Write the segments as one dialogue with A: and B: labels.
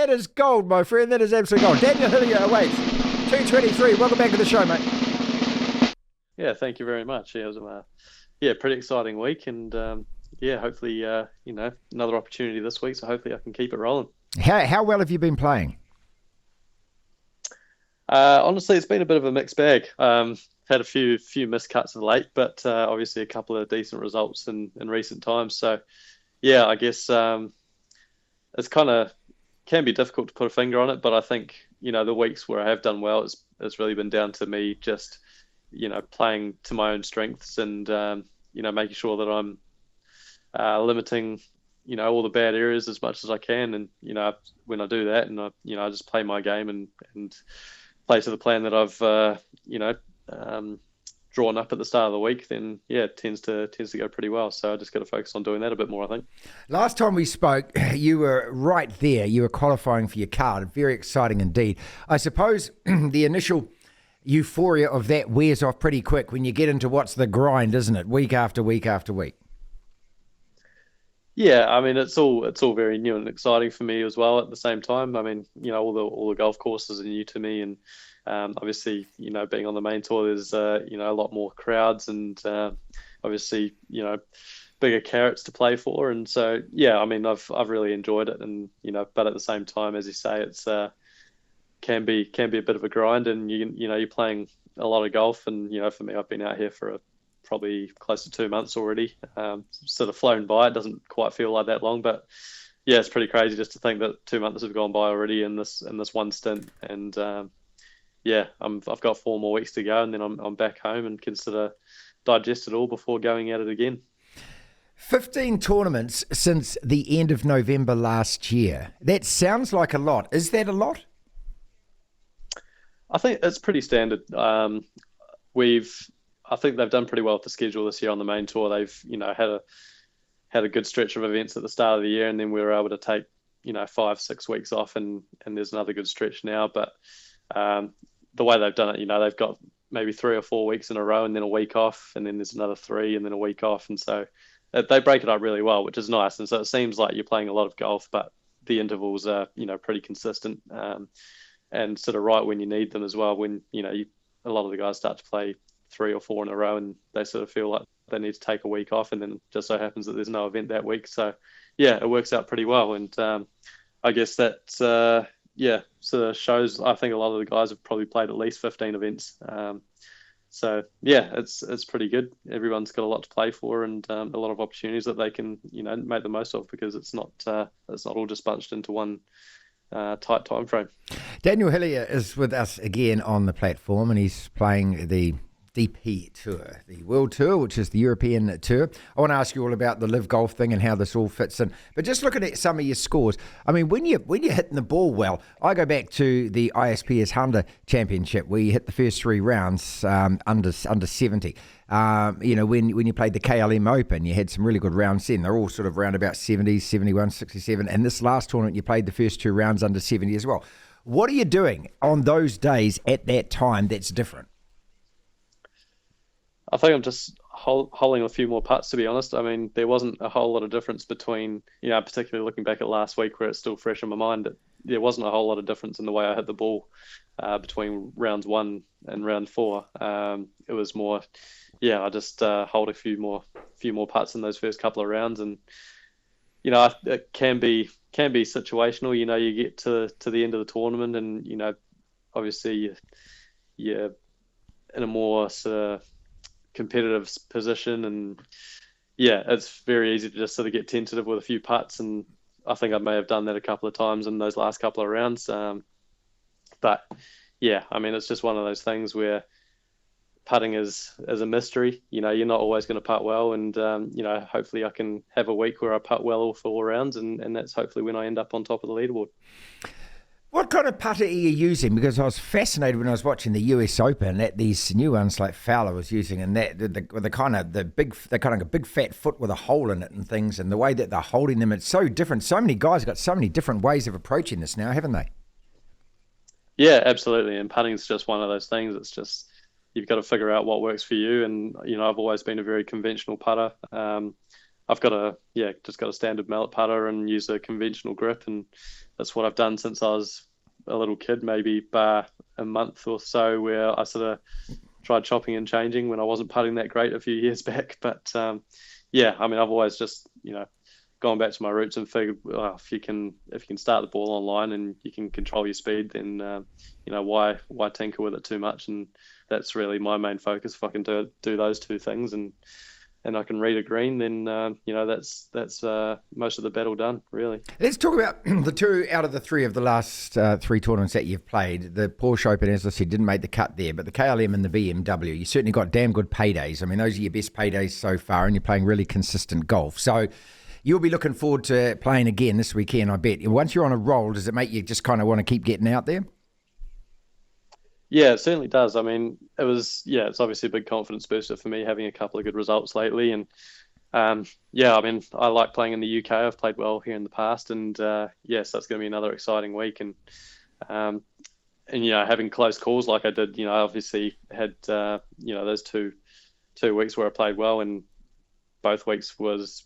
A: That is gold, my friend. That is absolute gold. Daniel Hillier awaits. 2:23. Welcome back to the show, mate.
B: Yeah, thank you very much. Yeah, it was pretty exciting week, and hopefully, another opportunity this week. So hopefully, I can keep it rolling.
A: How well have you been playing?
B: Honestly, it's been a bit of a mixed bag. Had a few missed cuts of late, but obviously a couple of decent results in recent times. So yeah, I guess it's kind of can be difficult to put a finger on it, but I think the weeks where I have done well, it's really been down to me just playing to my own strengths and making sure that I'm limiting all the bad areas as much as I can, and when I do that, and I just play my game and play to the plan that I've drawn up at the start of the week, then it tends to go pretty well. So I just got to focus on doing that a bit more, I think.
A: Last time we spoke, you were right there. You were qualifying for your card. Very exciting indeed. I suppose the initial euphoria of that wears off pretty quick when you get into what's the grind, isn't it? Week after week after week.
B: Yeah, I mean it's all very new and exciting for me as well. At the same time, I mean all the golf courses are new to me, and obviously being on the main tour, there's a lot more crowds and obviously bigger carrots to play for, and so yeah, I mean I've really enjoyed it, and but at the same time, as you say, it's can be a bit of a grind, and you're playing a lot of golf, and for me, I've been out here for probably close to 2 months already. Sort of flown by. It doesn't quite feel like that long, but yeah, it's pretty crazy just to think that 2 months have gone by already in this one stint. And I've got 4 more weeks to go, and then I'm back home and can sort of digest it all before going at it again.
A: 15 tournaments since the end of November last year. That sounds like a lot. Is that a lot?
B: I think it's pretty standard. I think they've done pretty well with the schedule this year on the main tour. They've, had a good stretch of events at the start of the year, and then we were able to take, 5-6 weeks off, and there's another good stretch now. But the way they've done it, they've got maybe 3 or 4 weeks in a row, and then a week off, and then there's another 3, and then a week off, and so they break it up really well, which is nice. And so it seems like you're playing a lot of golf, but the intervals are, pretty consistent, and sort of right when you need them as well. When a lot of the guys start to play 3 or 4 in a row, and they sort of feel like they need to take a week off, and then just so happens that there's no event that week. So yeah, it works out pretty well, and I guess that sort of shows. I think a lot of the guys have probably played at least 15 events. So yeah, it's pretty good. Everyone's got a lot to play for, and a lot of opportunities that they can make the most of, because it's not all just bunched into one tight time frame.
A: Daniel Hillier is with us again on the platform, and he's playing the DP Tour, the World Tour, which is the European Tour. I want to ask you all about the live golf thing and how this all fits in. But just looking at some of your scores, I mean, when you're hitting the ball well, I go back to the ISPS Honda Championship where you hit the first 3 rounds under 70. When you played the KLM Open, you had some really good rounds then. They're all sort of round about 70, 71, 67. And this last tournament, you played the first 2 rounds under 70 as well. What are you doing on those days at that time that's different?
B: I think I'm just holding a few more putts, to be honest. I mean, there wasn't a whole lot of difference between, particularly looking back at last week where it's still fresh in my mind, there wasn't a whole lot of difference in the way I hit the ball between rounds 1 and round 4. It was more, I just hold a few more putts in those first couple of rounds, and it can be situational. You get to the end of the tournament, and obviously you're in a more sort of competitive position, and it's very easy to just sort of get tentative with a few putts, and I think I may have done that a couple of times in those last couple of rounds. But I mean, it's just one of those things where putting is a mystery. You're not always going to putt well, and hopefully I can have a week where I putt well all 4 rounds, and that's hopefully when I end up on top of the leaderboard.
A: What kind of putter are you using? Because I was fascinated when I was watching the US Open that these new ones like Fowler was using, and that the kind of a big fat foot with a hole in it and things, and the way that they're holding them, it's so different. So many guys have got so many different ways of approaching this now, haven't they? Yeah,
B: absolutely. And putting is just one of those things. It's just you've got to figure out what works for you. And I've always been a very conventional putter. I've got just got a standard mallet putter and use a conventional grip, and that's what I've done since I was a little kid, maybe bar a month or so where I sort of tried chopping and changing when I wasn't putting that great a few years back. But yeah, I mean, I've always just, gone back to my roots and figured, well, if you can start the ball online and you can control your speed, then why tinker with it too much? And that's really my main focus. If I can do those two things and I can read a green, then that's most of the battle done, really.
A: Let's talk about the two out of the three of the last three tournaments that you've played. The Porsche Open, as I said, didn't make the cut there, but the KLM and the BMW, you certainly got damn good paydays. I mean, those are your best paydays so far, and you're playing really consistent golf. So you'll be looking forward to playing again this weekend, I bet. Once you're on a roll, does it make you just kind of want to keep getting out there?
B: Yeah, it certainly does. I mean, it's obviously a big confidence booster for me having a couple of good results lately. And I mean, I like playing in the UK. I've played well here in the past. And yes, that's going to be another exciting week. And having close calls like I did, I obviously had, those two weeks where I played well. And both weeks was,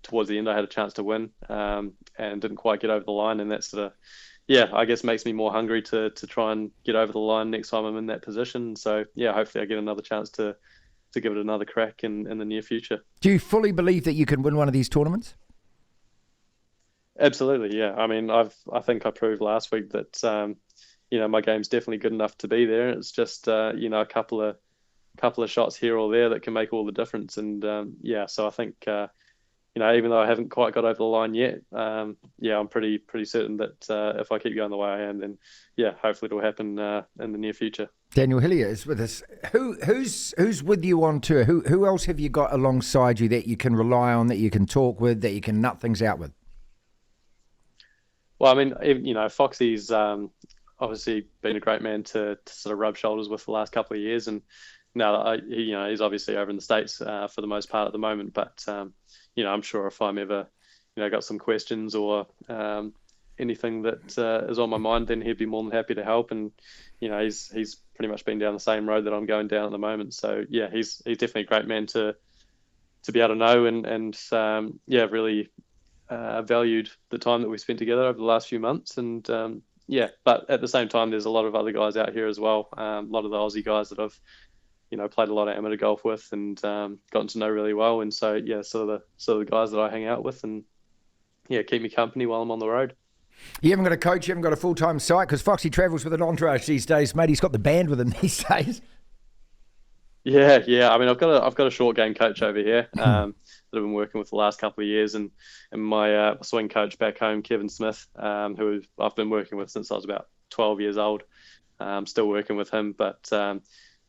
B: towards the end, I had a chance to win and didn't quite get over the line. And that's sort of, I guess makes me more hungry to try and get over the line next time I'm in that position. So, hopefully I get another chance to give it another crack in the near future.
A: Do you fully believe that you can win one of these tournaments?
B: Absolutely, yeah. I mean, I think I proved last week that, my game's definitely good enough to be there. It's just, a couple of shots here or there that can make all the difference. And, so I think... even though I haven't quite got over the line yet, I'm pretty certain that if I keep going the way I am, then hopefully it'll happen in the near future.
A: Daniel Hillier is with us. Who's with you on tour? Who else have you got alongside you that you can rely on, that you can talk with, that you can nut things out with?
B: Well, I mean, Foxy's obviously been a great man to sort of rub shoulders with the last couple of years, and now he's obviously over in the States for the most part at the moment, but. I'm sure if I'm ever, got some questions or anything that is on my mind, then he'd be more than happy to help. And, he's pretty much been down the same road that I'm going down at the moment. So, he's definitely a great man to be able to know and really valued the time that we spent together over the last few months. And, but at the same time, there's a lot of other guys out here as well. A lot of the Aussie guys that I've played a lot of amateur golf with and gotten to know really well. And so, sort of the guys that I hang out with and, keep me company while I'm on the road.
A: You haven't got a coach, you haven't got a full-time site, because Foxy travels with an entourage these days, mate. He's got the band with him these days. Yeah.
B: I mean, I've got a short game coach over here that I've been working with the last couple of years, and my swing coach back home, Kevin Smith, who I've been working with since I was about 12 years old. I'm still working with him, but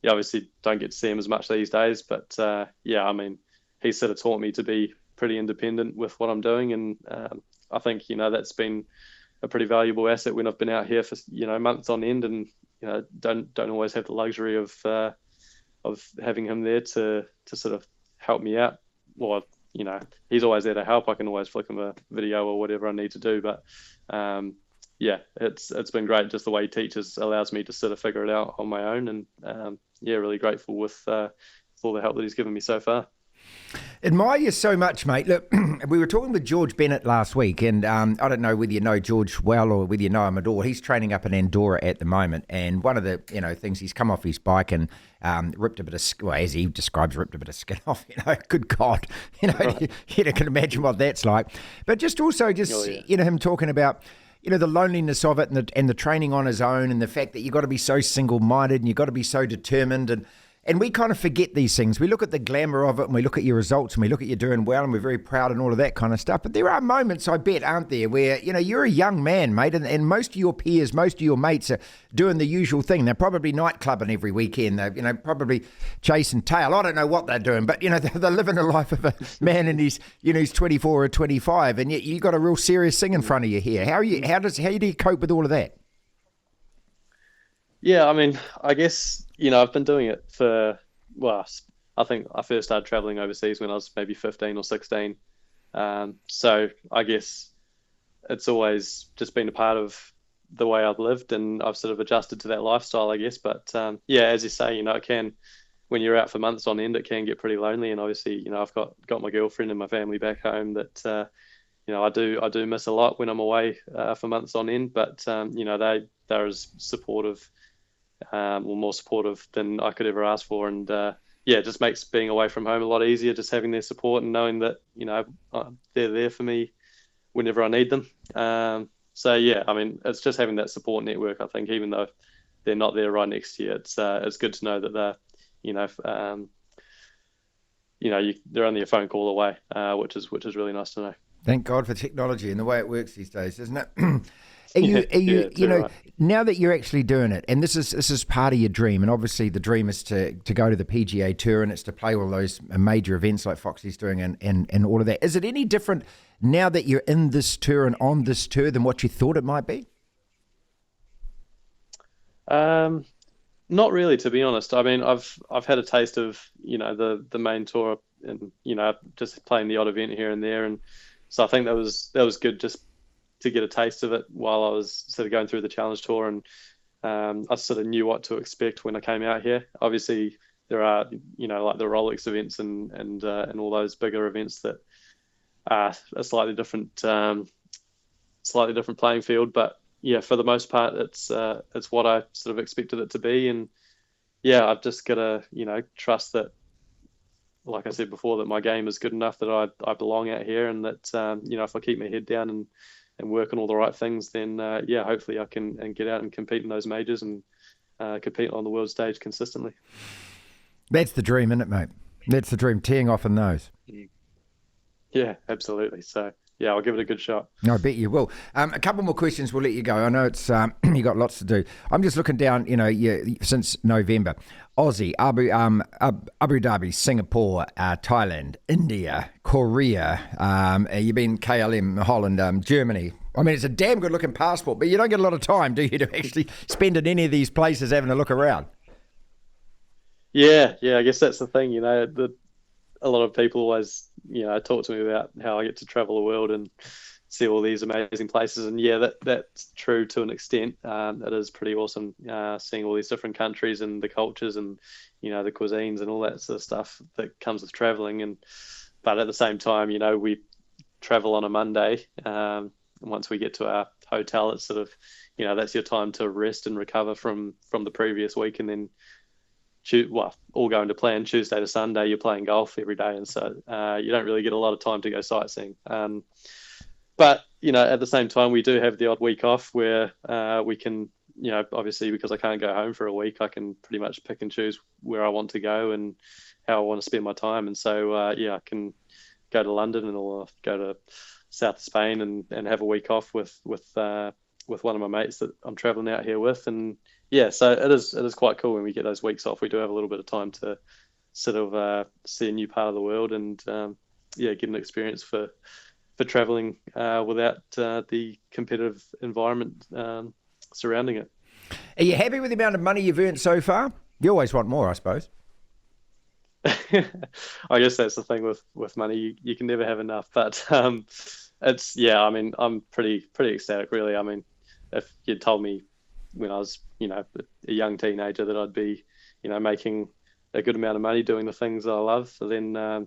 B: obviously don't get to see him as much these days. But I mean, he sort of taught me to be pretty independent with what I'm doing, and I think that's been a pretty valuable asset when I've been out here for months on end, and don't always have the luxury of having him there to sort of help me out. Well, he's always there to help. I can always flick him a video or whatever I need to do, but it's been great. Just the way he teaches allows me to sort of figure it out on my own, and really grateful with all the help that he's given me so far.
A: Admire you so much, mate. Look, we were talking with George Bennett last week, and I don't know whether you know George well or whether you know him at all. He's training up in Andorra at the moment, and one of the things, he's come off his bike and ripped a bit of skin, as he describes, ripped a bit of skin off. Good God, right. You can imagine what that's like. But just him talking about the loneliness of it and the training on his own, and the fact that you've got to be so single-minded and you've got to be so determined, and we kind of forget these things. We look at the glamour of it, and we look at your results, and we look at you doing well, and we're very proud and all of that kind of stuff. But there are moments, I bet, aren't there, where, you're a young man, mate, and most of your peers, most of your mates are doing the usual thing. They're probably nightclubbing every weekend. They're, probably chasing tail. I don't know what they're doing, but, they're living the life of a man in his, he's 24 or 25, and yet you've got a real serious thing in front of you here. How do you cope with all of that?
B: Yeah, I mean, I guess, I've been doing it for, I think I first started traveling overseas when I was maybe 15 or 16. So I guess it's always just been a part of the way I've lived, and I've sort of adjusted to that lifestyle, I guess. But as you say, it can, when you're out for months on end, it can get pretty lonely. And obviously, I've got my girlfriend and my family back home that, I do miss a lot when I'm away for months on end, but they're as supportive, or more supportive than I could ever ask for, and it just makes being away from home a lot easier, just having their support and knowing that they're there for me whenever I need them. It's just having that support network. I think even though they're not there right next to you, it's good to know that they're they're only a phone call away, which is really nice to know.
A: Thank God for technology and the way it works these days, isn't it? Right. Now that you're actually doing it, and this is part of your dream, and obviously the dream is to go to the PGA Tour, and it's to play all those major events like Foxy's doing, and all of that. Is it any different now that you're in this tour and on this tour than what you thought it might be?
B: Not really, to be honest. I mean, I've had a taste of the main tour, and just playing the odd event here and there, and so I think that was good just to get a taste of it while I was sort of going through the Challenge Tour, and I sort of knew what to expect when I came out here. Obviously, there are like the Rolex events and all those bigger events that are a slightly different playing field, but yeah, for the most part, it's what I sort of expected it to be, and yeah, I've just got to trust that, like I said before, that my game is good enough that I belong out here, and that if I keep my head down and work on all the right things, then hopefully I can get out and compete in those majors and compete on the world stage consistently.
A: That's the dream, isn't it, mate? That's the dream, teeing off in those.
B: Yeah, absolutely. So yeah, I'll give it a good shot.
A: No, I bet you will. A couple more questions, we'll let you go. I know it's you got lots to do. I'm just looking down, since November. Aussie, Abu Dhabi, Singapore, Thailand, India, Korea. You've been KLM, Holland, Germany. I mean, it's a damn good looking passport, but you don't get a lot of time, do you, to actually spend in any of these places having a look around?
B: Yeah, I guess that's the thing, a lot of people always, talk to me about how I get to travel the world and see all these amazing places. And yeah, that's true to an extent. It is pretty awesome seeing all these different countries and the cultures and, the cuisines and all that sort of stuff that comes with traveling. But at the same time, we travel on a Monday. And once we get to our hotel, it's sort of, that's your time to rest and recover from the previous week. And then all going to plan Tuesday to Sunday, you're playing golf every day, and so you don't really get a lot of time to go sightseeing. But at the same time, we do have the odd week off where we can, obviously because I can't go home for a week, I can pretty much pick and choose where I want to go and how I want to spend my time. And so I can go to London or go to south of Spain and have a week off with one of my mates that I'm traveling out here with. And yeah, so it is quite cool when we get those weeks off. We do have a little bit of time to sort of see a new part of the world and get an experience for traveling without the competitive environment surrounding it.
A: Are you happy with the amount of money you've earned so far? You always want more, I suppose.
B: I guess that's the thing with money. You can never have enough, but I'm pretty ecstatic, really. I mean, if you'd told me when I was, a young teenager that I'd be, making a good amount of money doing the things that I love, then I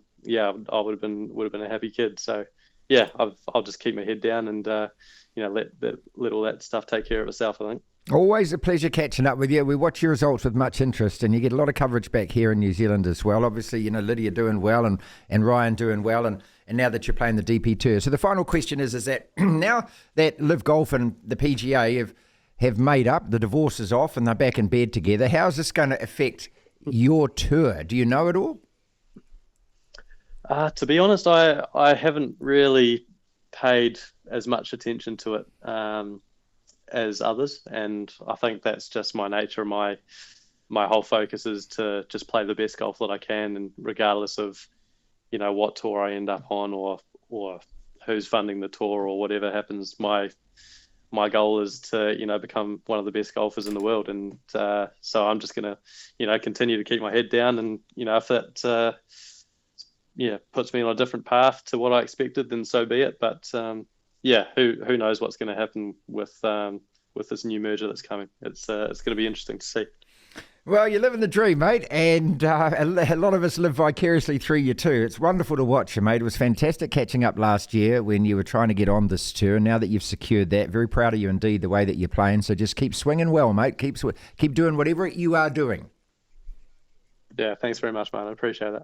B: would have been a happy kid. So yeah, I'll just keep my head down and let all that stuff take care of itself, I think.
A: Always a pleasure catching up with you. We watch your results with much interest, and you get a lot of coverage back here in New Zealand as well. Obviously, Lydia doing well and Ryan doing well, and now that you're playing the DP Tour. So the final question is that now that Live Golf and the PGA have made up, the divorce is off, and they're back in bed together, how's this going to affect your tour? Do you know it all?
B: To be honest, I haven't really paid as much attention to it as others, and I think that's just my nature. My whole focus is to just play the best golf that I can, and regardless of what tour I end up on or who's funding the tour or whatever happens, my goal is to become one of the best golfers in the world. And so I'm just gonna continue to keep my head down, and if that puts me on a different path to what I expected, then so be it. But who knows what's going to happen with this new merger that's coming? It's going to be interesting to see.
A: Well, you're living the dream, mate, and a lot of us live vicariously through you too. It's wonderful to watch you, mate. It was fantastic catching up last year when you were trying to get on this tour. Now that you've secured that, very proud of you indeed, the way that you're playing. So just keep swinging well, mate. Keep doing whatever you are doing.
B: Yeah, thanks very much, man. I appreciate it.